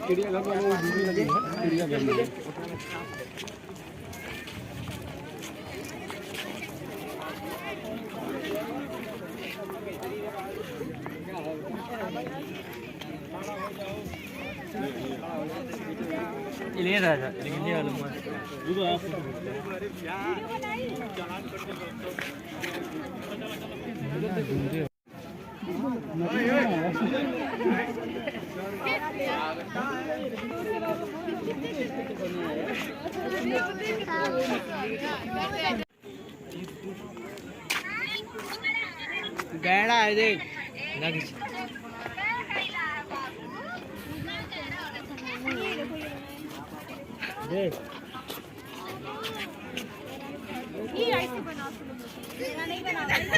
चिड़ियाघर में वो डूबी लगी है चिड़ियाघर में। ले रहा था लेकिन ये वाला मस्त गैड़ा है देख लगी देख ये ऐसे बना नहीं बना